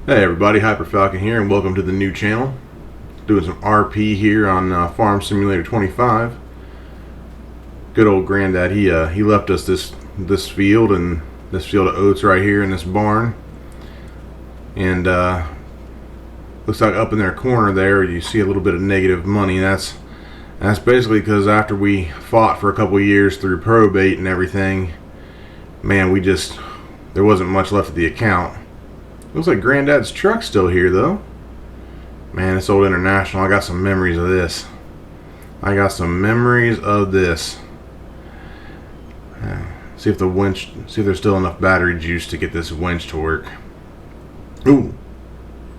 Hey everybody, Hyper Falcon here, and welcome to the new channel. Doing some RP here on Farm Simulator 25. Good old Grandad, he left us this field and this field of oats right here in this barn. And looks like up in their corner there, you see a little bit of negative money. That's basically because after we fought for a couple of years through probate and everything, man, there wasn't much left of the account. Looks like Granddad's truck's still here though. Man, it's old International. I got some memories of this. See if there's still enough battery juice to get this winch to work. Ooh.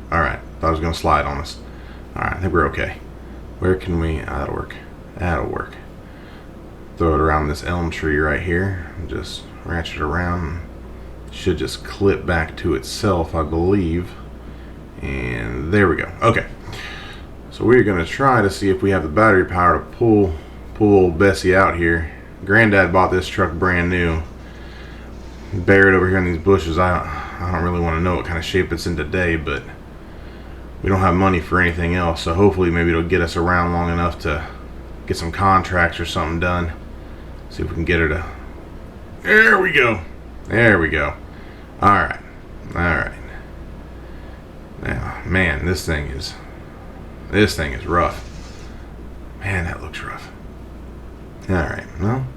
Alright, thought I was gonna slide on us. Alright, I think we're okay. Where can we that'll work. That'll work. Throw it around this elm tree right here and just ratchet it around. Should just clip back to itself, I believe. And there we go. Okay. So we're going to try to see if we have the battery power to pull old Bessie out here. Granddad bought this truck brand new. Buried over here in these bushes. I don't really want to know what kind of shape it's in today, but we don't have money for anything else. So hopefully maybe it'll get us around long enough to get some contracts or something done. See if we can get her to... There we go. There we go. Alright. Alright. Now, man, this thing is rough. Man, that looks rough. Alright, well,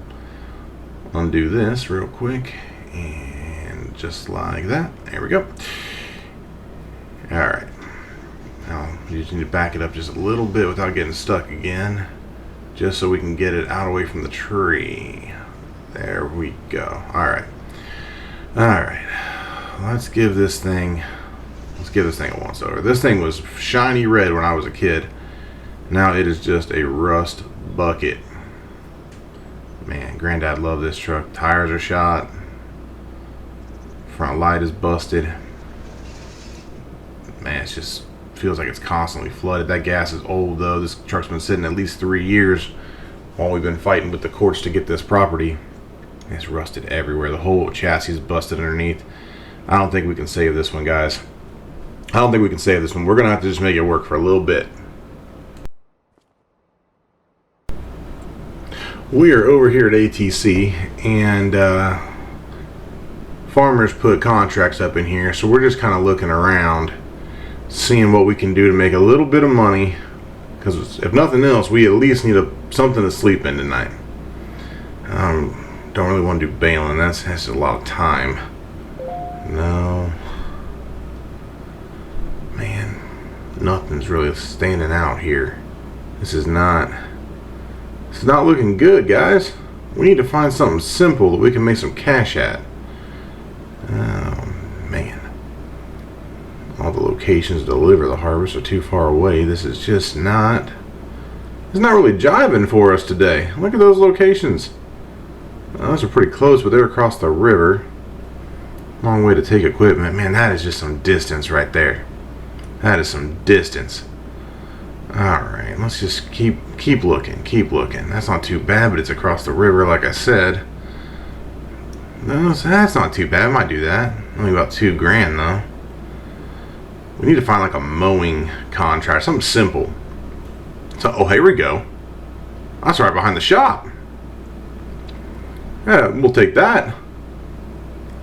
undo this real quick. And just like that. There we go. Alright. Now, you just need to back it up just a little bit without getting stuck again. Just so we can get it out away from the tree. There we go. Alright. Alright, let's give this thing a once over. This thing was shiny red when I was a kid. Now it is just a rust bucket. Man, Granddad loved this truck. Tires are shot. Front light is busted. Man, it just feels like it's constantly flooded. That gas is old though. This truck's been sitting at least 3 years while we've been fighting with the courts to get this property. It's rusted everywhere. The whole chassis is busted underneath. I don't think we can save this one, guys. I don't think we can save this one. We're going to have to just make it work for a little bit. We are over here at ATC, and farmers put contracts up in here, so we're just kind of looking around, seeing what we can do to make a little bit of money, because if nothing else, we at least need something to sleep in tonight. Don't really want to do baling. That's a lot of time. No. Man, nothing's really standing out here. This is not looking good, guys. We need to find something simple that we can make some cash at. Oh, man. All the locations to deliver the harvest are too far away. This is just not... It's not really jiving for us today. Look at those locations. Those are pretty close, but they're across the river. Long way to take equipment. Man, that is just some distance right there. That is some distance. Alright, let's just keep looking. Keep looking. That's not too bad, but it's across the river, like I said. No, that's not too bad. I might do that. Only about $2,000, though. We need to find like a mowing contract. Something simple. So, oh, here we go. That's right behind the shop. Yeah, we'll take that.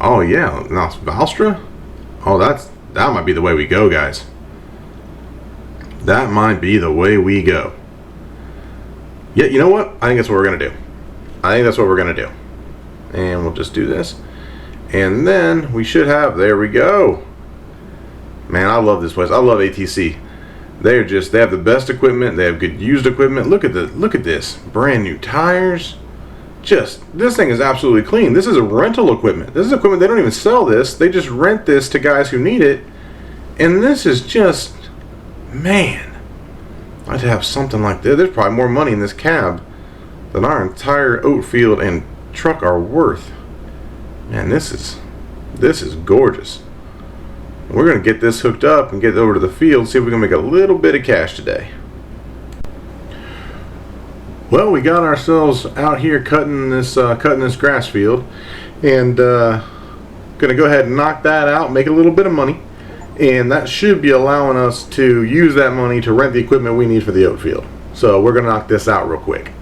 Oh yeah, now it's Valstra. Oh, that might be the way we go, guys. That might be the way we go. Yeah, you know what? I think that's what we're gonna do. And we'll just do this. And then we should have, there we go. Man, I love this place. I love ATC. They have the best equipment. They have good used equipment. Look at this. Brand new tires. This thing is absolutely clean. This is a rental equipment. This is equipment, they don't even sell this. They just rent this to guys who need it. And this is just, man, I'd like to have something like this. There's probably more money in this cab than our entire oat field and truck are worth. Man, this is gorgeous. We're going to get this hooked up and get it over to the field, see if we can make a little bit of cash today. Well, we got ourselves out here cutting this grass field, and gonna go ahead and knock that out, make a little bit of money, And that should be allowing us to use that money to rent the equipment we need for the oat field. So we're going to knock this out real quick.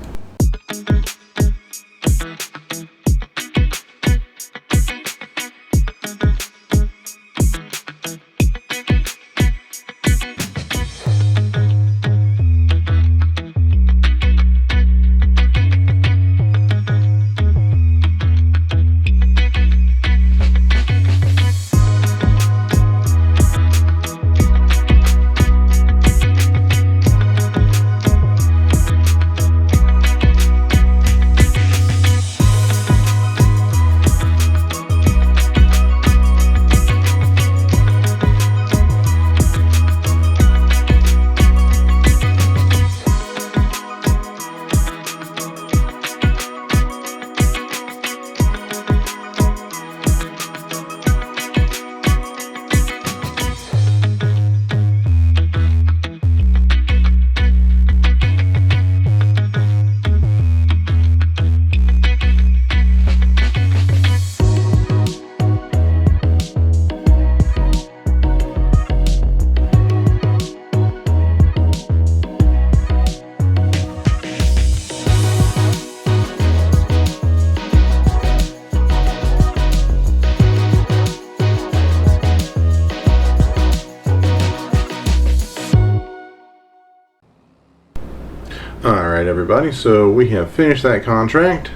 Alright everybody, so we have finished that contract.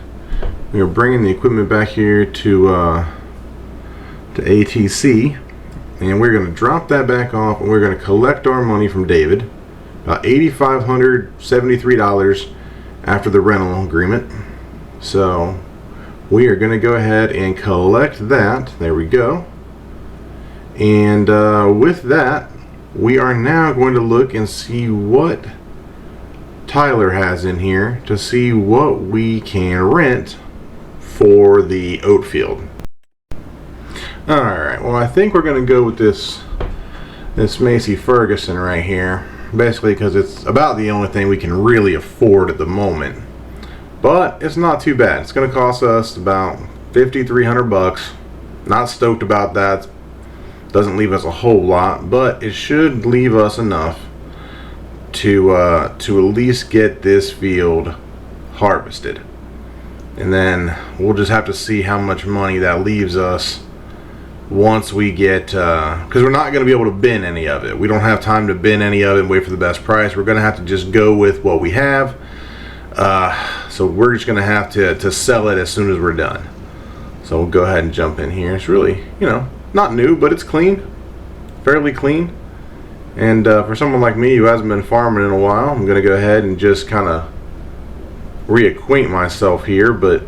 We are bringing the equipment back here to ATC, and we're going to drop that back off, and we're going to collect our money from David, about $8,573 after the rental agreement. So we are going to go ahead and collect that. There we go. And with that, we are now going to look and see what Tyler has in here to see what we can rent for the oat field. Alright, well I think we're going to go with this Macy Ferguson right here, basically because it's about the only thing we can really afford at the moment. But it's not too bad. It's going to cost us about $5,300. Not stoked about that. Doesn't leave us a whole lot, but it should leave us enough to at least get this field harvested. And then we'll just have to see how much money that leaves us once we get, because we're not going to be able to bin any of it. We don't have time to bin any of it and wait for the best price. We're going to have to just go with what we have. So we're just going to have to sell it as soon as we're done. So we'll go ahead and jump in here. It's really, you know, not new, but it's clean, fairly clean. And for someone like me who hasn't been farming in a while, I'm going to go ahead and just kind of reacquaint myself here. But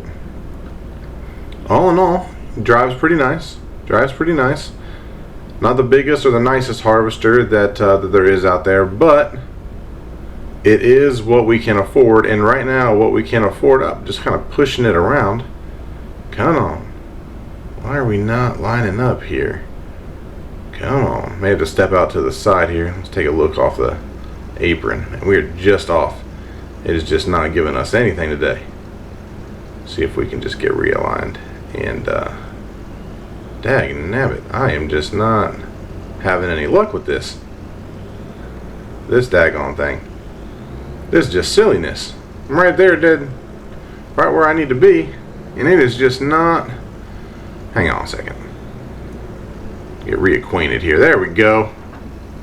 all in all, it drives pretty nice. Drives pretty nice. Not the biggest or the nicest harvester that there is out there, but it is what we can afford. And right now, what we can afford, I'm just kind of pushing it around. Come on. Why are we not lining up here? Come on. May have to step out to the side here. Let's take a look off the apron. And we're just off. It is just not giving us anything today. See if we can just get realigned. And dagnabbit, I am just not having any luck with this. This daggone thing. This is just silliness. I'm right there, dead, right where I need to be, and it is just not. Hang on a second. Get reacquainted here. There we go.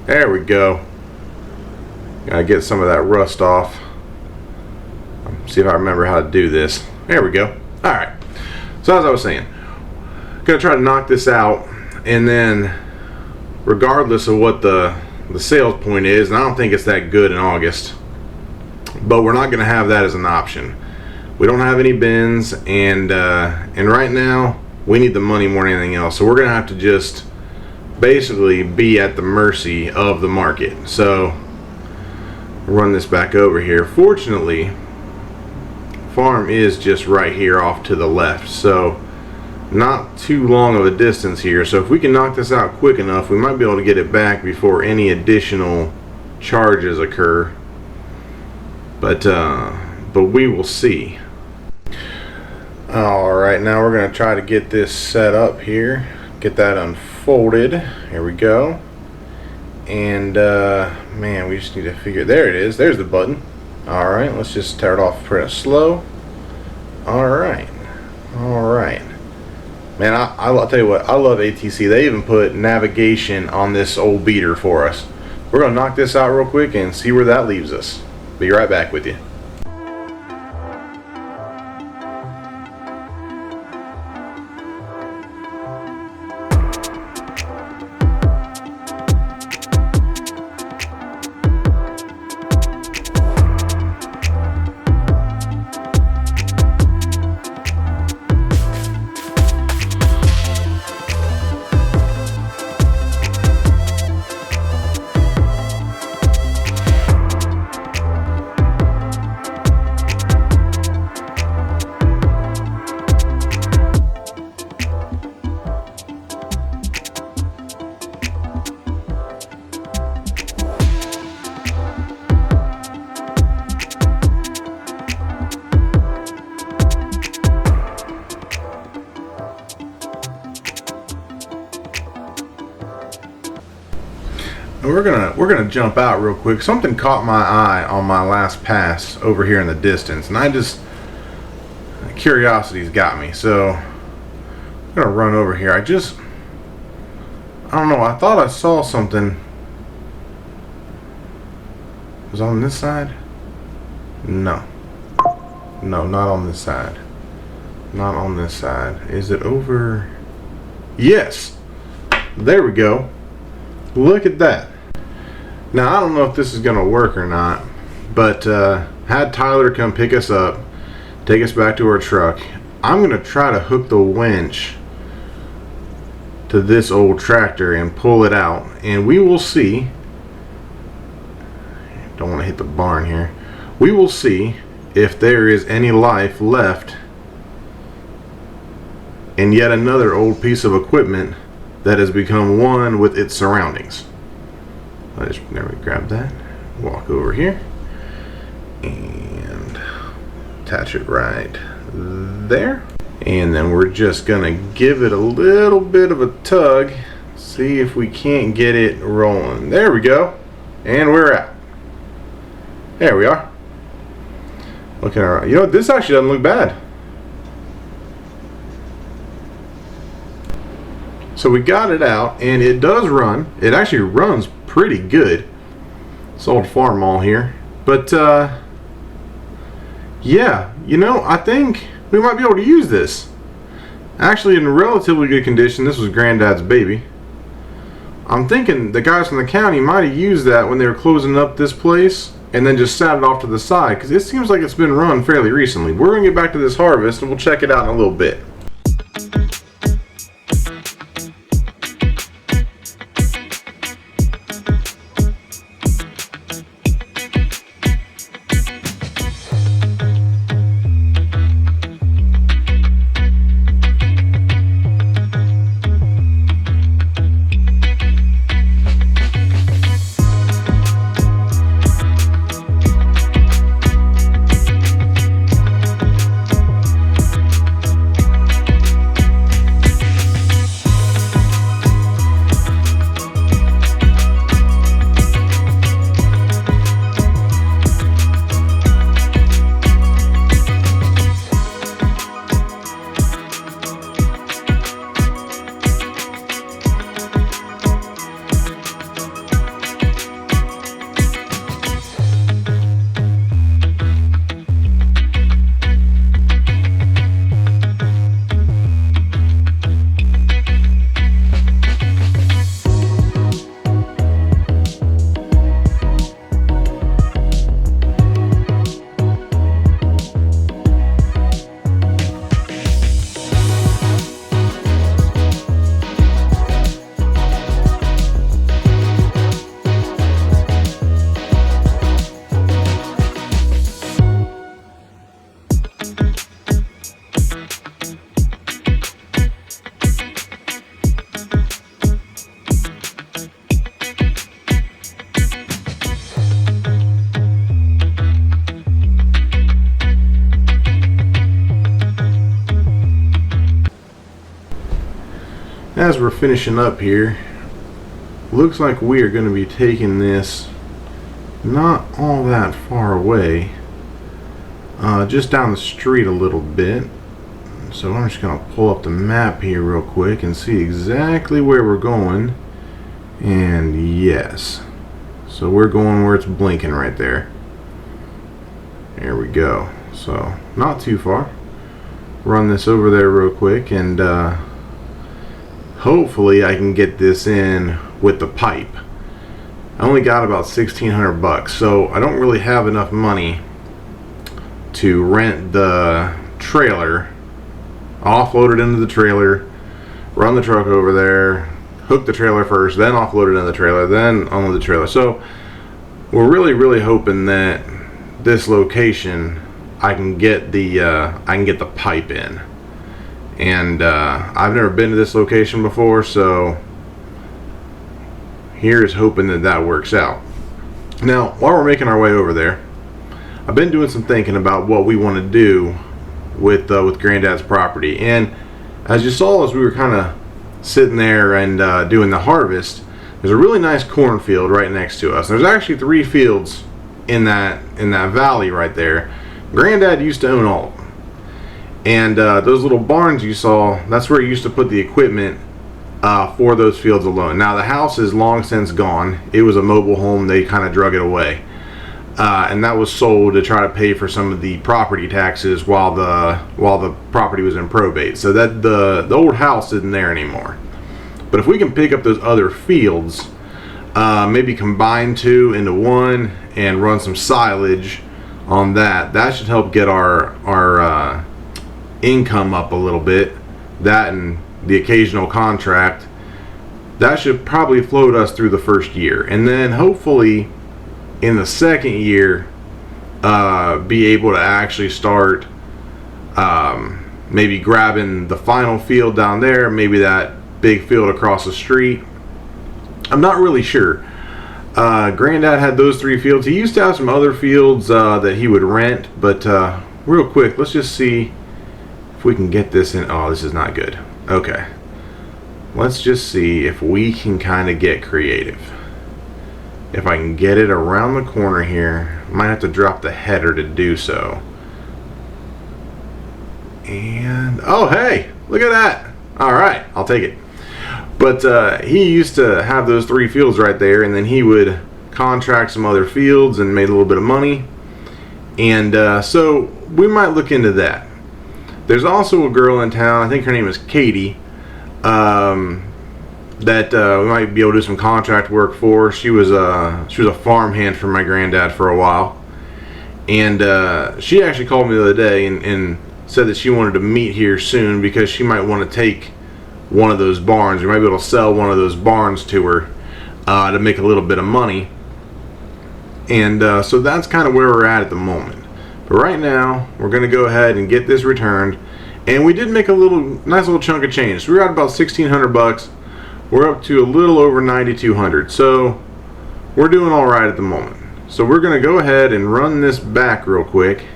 There we go. Gotta get some of that rust off. See if I remember how to do this. There we go. Alright. So as I was saying, gonna try to knock this out, and then regardless of what the sales point is, and I don't think it's that good in August, but we're not gonna have that as an option. We don't have any bins, and right now we need the money more than anything else. So we're gonna have to just basically be at the mercy of the market. So run this back over here. Fortunately, farm is just right here off to the left, so not too long of a distance here. So if we can knock this out quick enough, we might be able to get it back before any additional charges occur. But we will see. Alright, now we're going to try to get this set up here. Get that unfolded. Here we go. And man, we just need to figure. There it is. There's the button. All right, let's just start off pretty slow. All right. Man, I'll tell you what, I love ATC. They even put navigation on this old beater for us. We're gonna knock this out real quick and see where that leaves us. Be right back with you. We're gonna jump out real quick. Something caught my eye on my last pass over here in the distance, and curiosity's got me. So I'm gonna run over here. I don't know. I thought I saw something. Was it on this side? No, not on this side. Not on this side. Is it over? Yes. There we go. Look at that. Now, I don't know if this is going to work or not, but had Tyler come pick us up, take us back to our truck. I'm going to try to hook the winch to this old tractor and pull it out, and we will see. Don't want to hit the barn here. We will see if there is any life left in yet another old piece of equipment that has become one with its surroundings. There we grab that, walk over here, and attach it right there. And then we're just gonna give it a little bit of a tug, see if we can't get it rolling. There we go, and we're out. There we are. Looking around. You know, this actually doesn't look bad. So we got it out, and it does run. It actually runs pretty good. This old farm mall here. But yeah, you know, I think we might be able to use this. Actually in relatively good condition. This was Granddad's baby. I'm thinking the guys from the county might have used that when they were closing up this place and then just sat it off to the side, because it seems like it's been run fairly recently. We're going to get back to this harvest and we'll check it out in a little bit. As we're finishing up here, looks like we are going to be taking this not all that far away, just down the street a little bit. So I'm just going to pull up the map here real quick and see exactly where we're going. And yes, so we're going where it's blinking right there. There we go. So not too far. Run this over there real quick, and hopefully I can get this in with the pipe. I only got about $1,600, so I don't really have enough money to rent the trailer, offload it into the trailer, run the truck over there, hook the trailer first, then offload it into the trailer, then unload the trailer. So we're really hoping that this location I can get the pipe in. And I've never been to this location before, so here's hoping that that works out. Now, while we're making our way over there, I've been doing some thinking about what we want to do with Granddad's property. And as you saw, as we were kind of sitting there and doing the harvest, there's a really nice cornfield right next to us. There's actually 3 fields in that valley right there. Grandad used to own all of them. And those little barns you saw, that's where he used to put the equipment for those fields alone. Now the house is long since gone. It was a mobile home. They kind of drug it away, and that was sold to try to pay for some of the property taxes while the property was in probate. So that the old house isn't there anymore. But if we can pick up those other fields, maybe combine 2 into 1 and run some silage on that should help get our income up a little bit. That and the occasional contract, that should probably float us through the first year, and then hopefully in the second year be able to actually start maybe grabbing the final field down there, maybe that big field across the street. I'm not really sure. Grandad had those 3 fields. He used to have some other fields that he would rent, but real quick, let's just see if we can get this in. Oh, this is not good. Okay, let's just see if we can kind of get creative. If I can get it around the corner here, might have to drop the header to do so. And oh, hey, look at that. All right, I'll take it. But he used to have those 3 fields right there, and then he would contract some other fields and made a little bit of money. And so we might look into that. There's also a girl in town, I think her name is Katie, that we might be able to do some contract work for. She was a farmhand for my granddad for a while, and she actually called me the other day and said that she wanted to meet here soon because she might want to take one of those barns. We might be able to sell one of those barns to her to make a little bit of money. And so that's kind of where we're at the moment. But right now, we're going to go ahead and get this returned. And we did make a nice little chunk of change. So we're at about $1,600. We're up to a little over $9,200. So we're doing all right at the moment. So we're going to go ahead and run this back real quick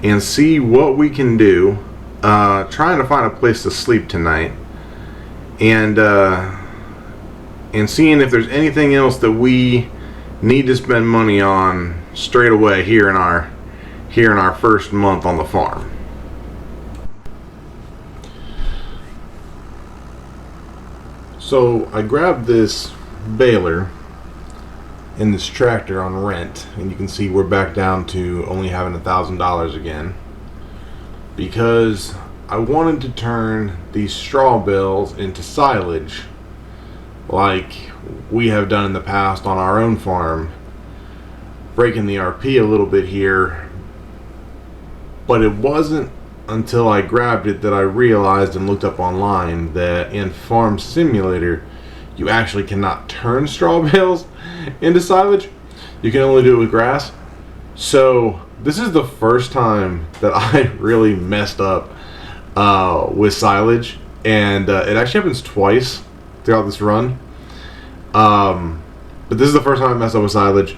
and see what we can do. Trying to find a place to sleep tonight. And seeing if there's anything else that we need to spend money on straight away here in our first month on the farm. So I grabbed this baler and this tractor on rent, and you can see we're back down to only having $1,000 again, because I wanted to turn these straw bales into silage like we have done in the past on our own farm, breaking the RP a little bit here. But it wasn't until I grabbed it that I realized and looked up online that in Farm Simulator you actually cannot turn straw bales into silage. You can only do it with grass. So this is the first time that I really messed up with silage, and it actually happens twice throughout this run. But this is the first time I messed up with silage.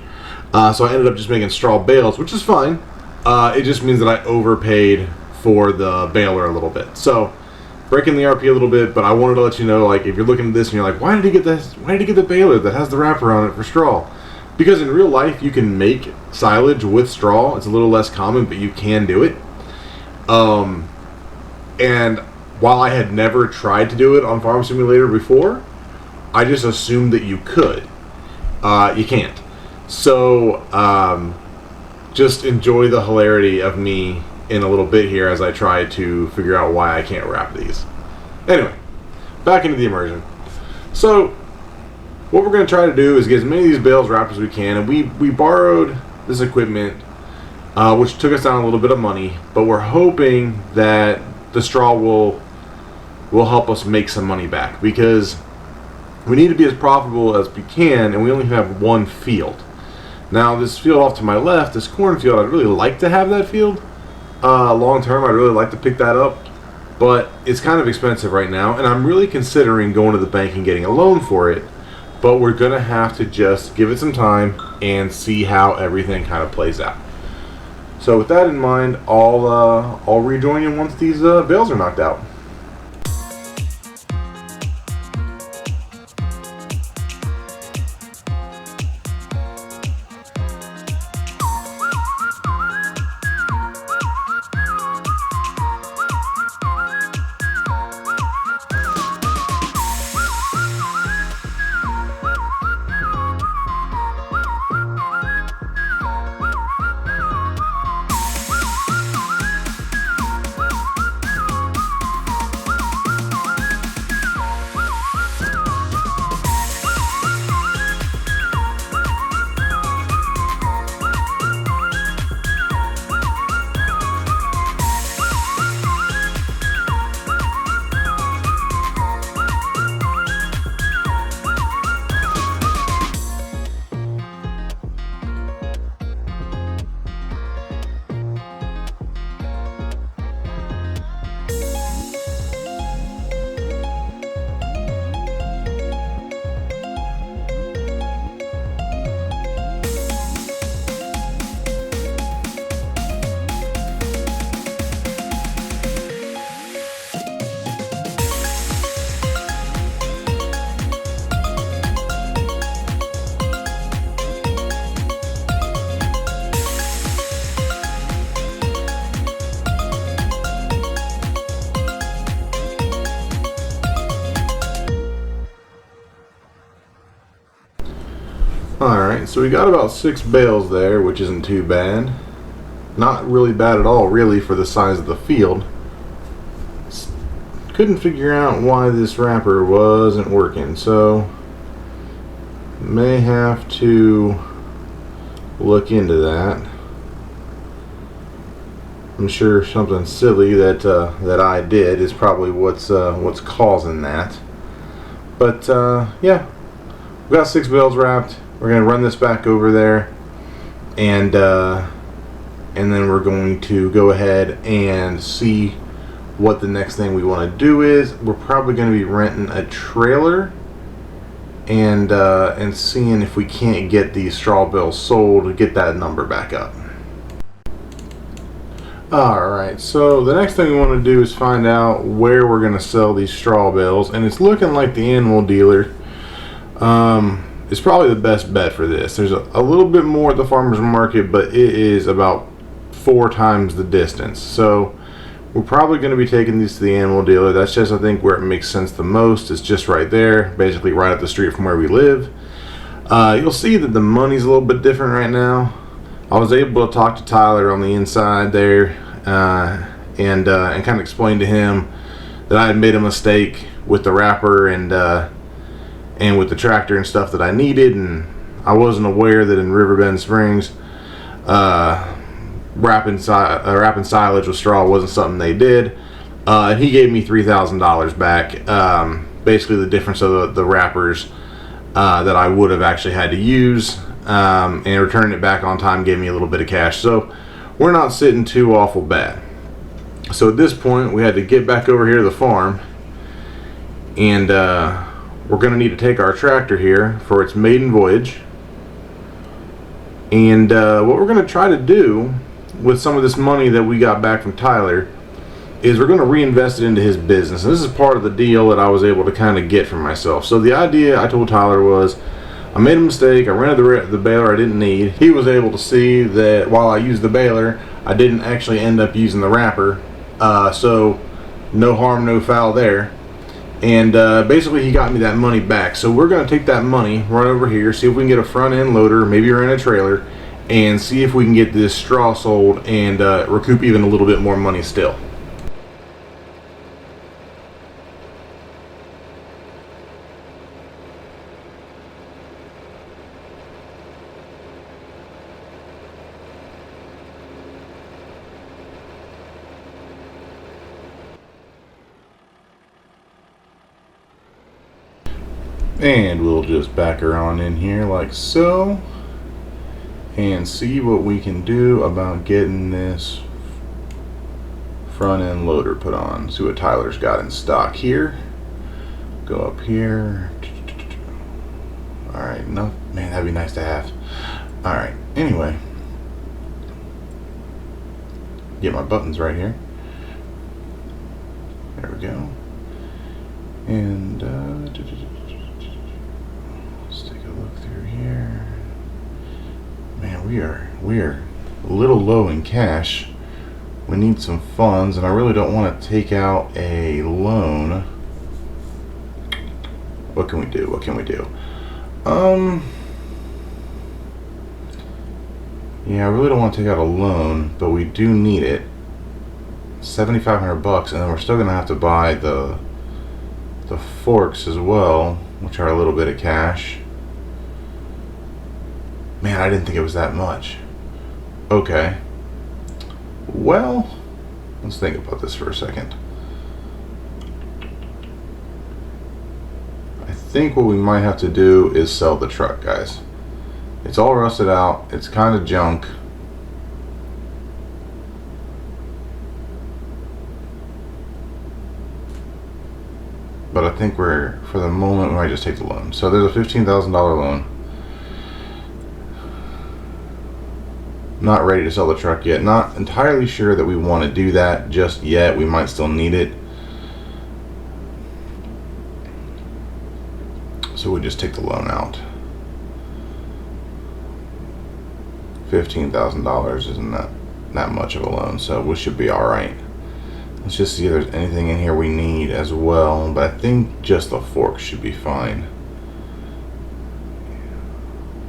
So I ended up just making straw bales, which is fine. It just means that I overpaid for the baler a little bit. So breaking the RP a little bit, but I wanted to let you know, like, if you're looking at this and you're like, why did he get this? Why did he get the baler that has the wrapper on it for straw? Because in real life, you can make silage with straw. It's a little less common, but you can do it. And while I had never tried to do it on Farm Simulator before, I just assumed that you could. You can't. So, just enjoy the hilarity of me in a little bit here as I try to figure out why I can't wrap these. Anyway, back into the immersion. So, what we're going to try to do is get as many of these bales wrapped as we can, and we borrowed this equipment, which took us down a little bit of money, but we're hoping that the straw will help us make some money back, because we need to be as profitable as we can, and we only have one field. Now, this field off to my left, this cornfield, I'd really like to have that field. Long term, I'd really like to pick that up, but it's kind of expensive right now, and I'm really considering going to the bank and getting a loan for it, but we're going to have to just give it some time and see how everything kind of plays out. So with that in mind, I'll rejoin you once these bales are knocked out. Alright, so we got about 6 bales there, which isn't too bad. Not really bad at all, really, for the size of the field. Couldn't figure out why this wrapper wasn't working, so may have to look into that. I'm sure something silly that I did is probably what's causing that. But yeah, we got 6 bales wrapped. We're gonna run this back over there, and then we're going to go ahead and see what the next thing we want to do is. We're probably going to be renting a trailer and seeing if we can't get these straw bales sold to get that number back up. Alright, so the next thing we want to do is find out where we're going to sell these straw bales, and it's looking like the animal dealer is probably the best bet for this. There's a little bit more at the farmer's market, but it is about 4 times the distance. So we're probably going to be taking these to the animal dealer. That's just, I think, where it makes sense the most. It's just right there, basically right up the street from where we live. You'll see that the money's a little bit different right now. I was able to talk to Tyler on the inside there and kind of explain to him that I had made a mistake with the wrapper and with the tractor and stuff that I needed, and I wasn't aware that in Riverbend Springs wrapping silage with straw wasn't something they did, and he gave me $3,000 back, basically the difference of the wrappers that I would have actually had to use, and returning it back on time gave me a little bit of cash. So we're not sitting too awful bad. So at this point we had to get back over here to the farm, and we're going to need to take our tractor here for its maiden voyage. And what we're going to try to do with some of this money that we got back from Tyler is we're going to reinvest it into his business. And this is part of the deal that I was able to kind of get for myself. So the idea I told Tyler was, I made a mistake. I rented the baler I didn't need. He was able to see that while I used the baler, I didn't actually end up using the wrapper. So no harm, no foul there. And basically he got me that money back. So we're going to take that money, run over here, see if we can get a front end loader, maybe rent a trailer, and see if we can get this straw sold and recoup even a little bit more money still. And we'll just back her on in here like so and see what we can do about getting this front end loader put on. See what Tyler's got in stock here. Go up here. Alright, no, man, that'd be nice to have. Alright, anyway. Get my buttons right here. There we go. And let's take a look through here. Man, we are a little low in cash. We need some funds, and I really don't want to take out a loan. What can we do? What can we do? Yeah, I really don't want to take out a loan, but we do need it. $7,500, and then we're still gonna have to buy the forks as well, which are a little bit of cash. Man, I didn't think it was that much. Okay. Well, let's think about this for a second. I think what we might have to do is sell the truck, guys. It's all rusted out. It's kind of junk. But I think for the moment, we might just take the loan. So there's a $15,000 loan. Not ready to sell the truck yet. Not entirely sure that we want to do that just yet. We might still need it. So we just take the loan out. $15,000 isn't that much of a loan, so we should be all right. Let's just see if there's anything in here we need as well, but I think just the fork should be fine.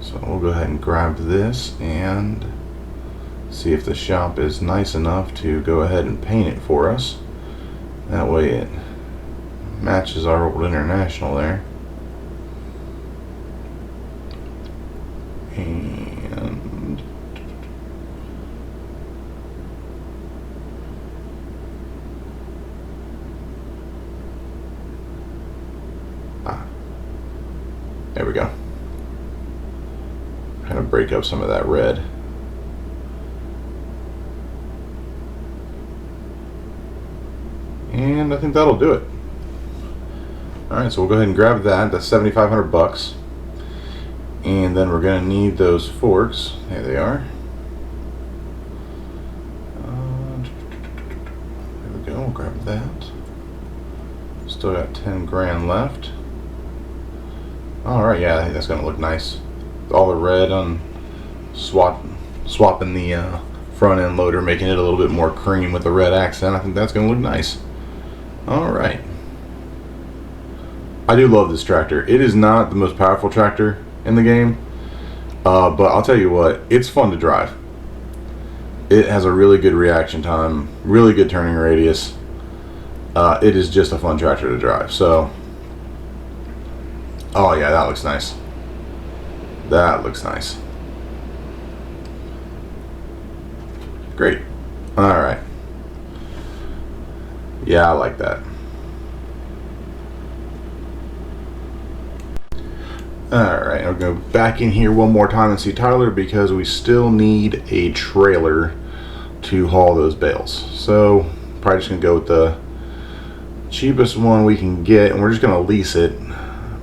So we'll go ahead and grab this and see if the shop is nice enough to go ahead and paint it for us. That way it matches our old International there. And there we go. Kind of break up some of that red. And I think that'll do it. Alright, so we'll go ahead and grab that. That's $7,500. And then we're going to need those forks. There they are. There we go. We'll grab that. Still got 10 grand left. Alright, yeah, I think that's going to look nice. All the red on swapping the front end loader, making it a little bit more cream with the red accent. I think that's going to look nice. Alright. I do love this tractor. It is not the most powerful tractor in the game, but I'll tell you what, it's fun to drive. It has a really good reaction time, really good turning radius. It is just a fun tractor to drive. So, oh yeah, that looks nice. That looks nice. Great. Alright. Yeah, I like that. Alright, I'll go back in here one more time and see Tyler because we still need a trailer to haul those bales. So, probably just going to go with the cheapest one we can get, and we're just going to lease it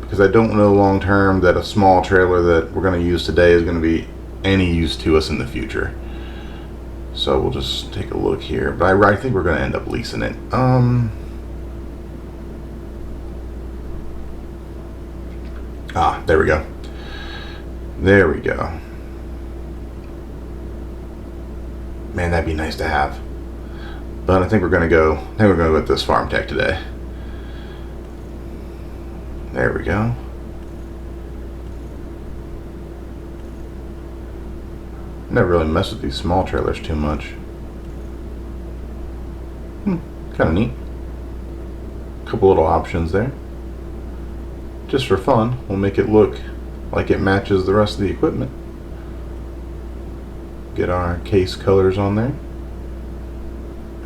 because I don't know long term that a small trailer that we're going to use today is going to be any use to us in the future. So we'll just take a look here. But I think we're going to end up leasing it. There we go. There we go. Man, that'd be nice to have. But I think we're going to go. I think we're going to go with this farm tech today. There we go. Never really mess with these small trailers too much. Kind of neat. Couple little options there. Just for fun, we'll make it look like it matches the rest of the equipment. Get our case colors on there.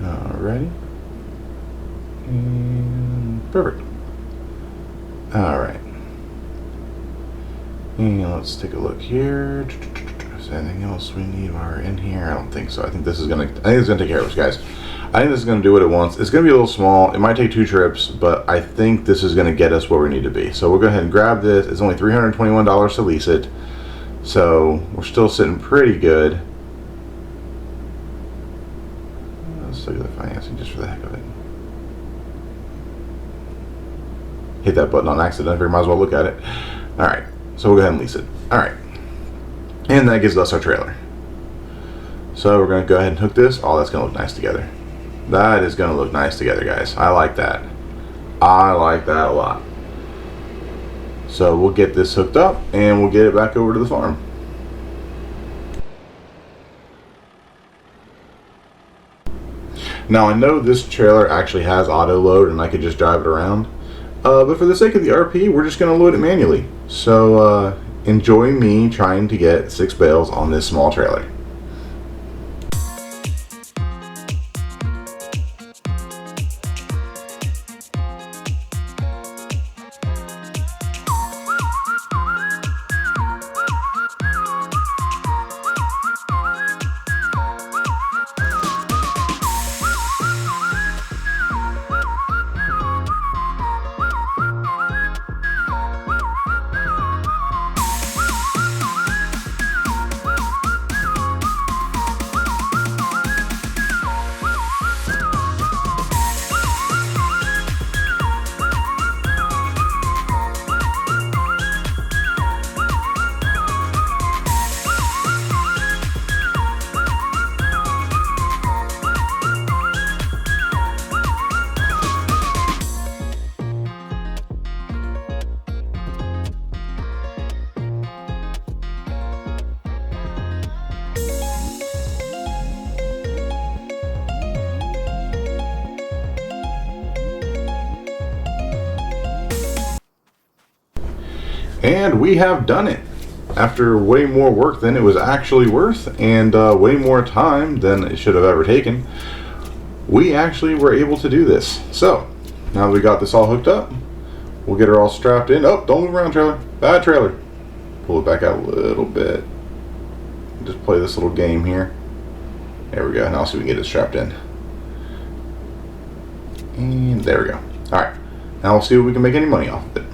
Alrighty. And perfect. Alright. And let's take a look here. Is there anything else we need while we're in here? I don't think so. I think this is gonna take care of us, guys. I think this is gonna do what it wants. It's gonna be a little small. It might take 2 trips, but I think this is gonna get us where we need to be. So we'll go ahead and grab this. It's only $321 to lease it. So we're still sitting pretty good. Let's look at the financing just for the heck of it. Hit that button on accident. I might as well look at it. Alright, so we'll go ahead and lease it. Alright. And that gives us our trailer. So we're going to go ahead and hook this. Oh, that's going to look nice together. That is going to look nice together, guys. I like that. I like that a lot. So we'll get this hooked up and we'll get it back over to the farm. Now I know this trailer actually has auto load and I could just drive it around. But for the sake of the RP, we're just going to load it manually. So enjoy me trying to get 6 bales on this small trailer. And we have done it after way more work than it was actually worth, and way more time than it should have ever taken. We actually were able to do this. So now that we got this all hooked up, we'll get her all strapped in. Oh, don't move around, trailer. Bad trailer. Pull it back out a little bit. Just play this little game here. There we go. Now see if we can get it strapped in. And there we go. Alright. Now we'll see if we can make any money off of it.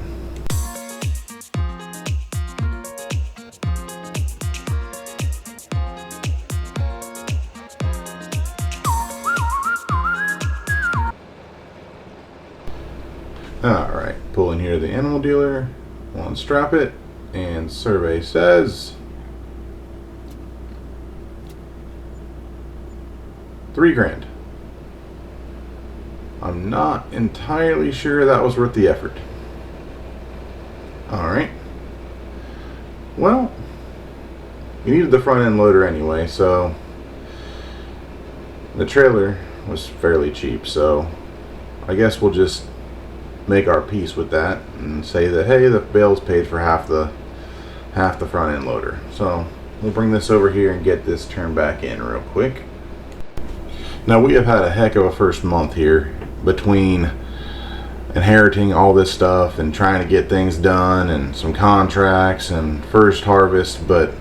Alright, pull in here to the animal dealer, we'll unstrap it, and survey says $3,000. I'm not entirely sure that was worth the effort. Alright. Well, you needed the front end loader anyway, so the trailer was fairly cheap, so I guess we'll just make our peace with that and say that, hey, the bale's paid for half the front end loader. So we'll bring this over here and get this turned back in real quick. Now we have had a heck of a first month here between inheriting all this stuff and trying to get things done and some contracts and first harvest, but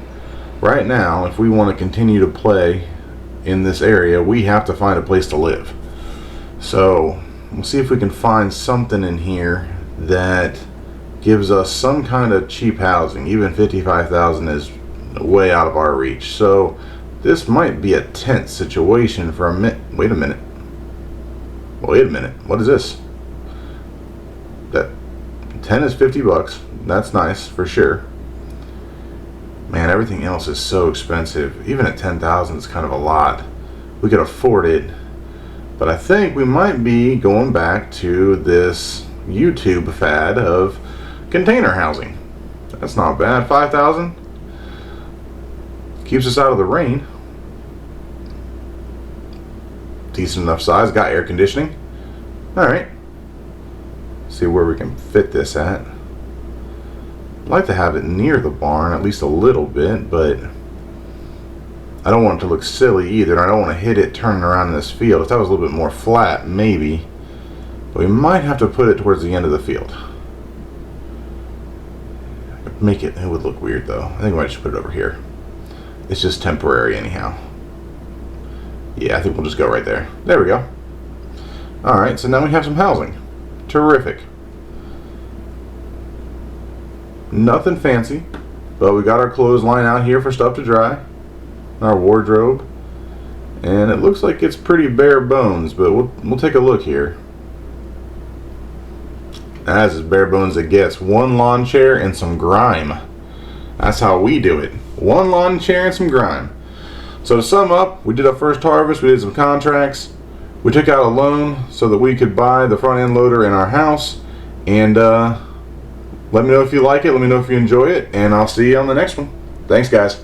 right now if we want to continue to play in this area, we have to find a place to live. So we'll see if we can find something in here that gives us some kind of cheap housing. Even $55,000 is way out of our reach. So This might be a tent situation for a minute. Wait a minute. Wait a minute. What is this? That tent is 50 bucks. That's nice for sure. Man, everything else is so expensive. Even at 10,000, it's kind of a lot. We could afford it, but I think we might be going back to this YouTube fad of container housing. That's not bad. 5,000 keeps us out of the rain. Decent enough size. Got air conditioning. All right. See where we can fit this at. I'd like to have it near the barn, at least a little bit, but I don't want it to look silly either. I don't want to hit it turning around in this field. If that was a little bit more flat, maybe. But we might have to put it towards the end of the field. Make it would look weird though. I think we might just put it over here. It's just temporary anyhow. Yeah, I think we'll just go right there. There we go. Alright, so now we have some housing. Terrific. Nothing fancy, but we got our clothesline out here for stuff to dry. Our wardrobe. And it looks like it's pretty bare bones, but we'll take a look here. That's as bare bones it gets. One lawn chair and some grime. That's how we do it. One lawn chair and some grime. So to sum up, we did our first harvest, we did some contracts, we took out a loan so that we could buy the front end loader in our house, and let me know if you like it, let me know if you enjoy it, and I'll see you on the next one. Thanks guys.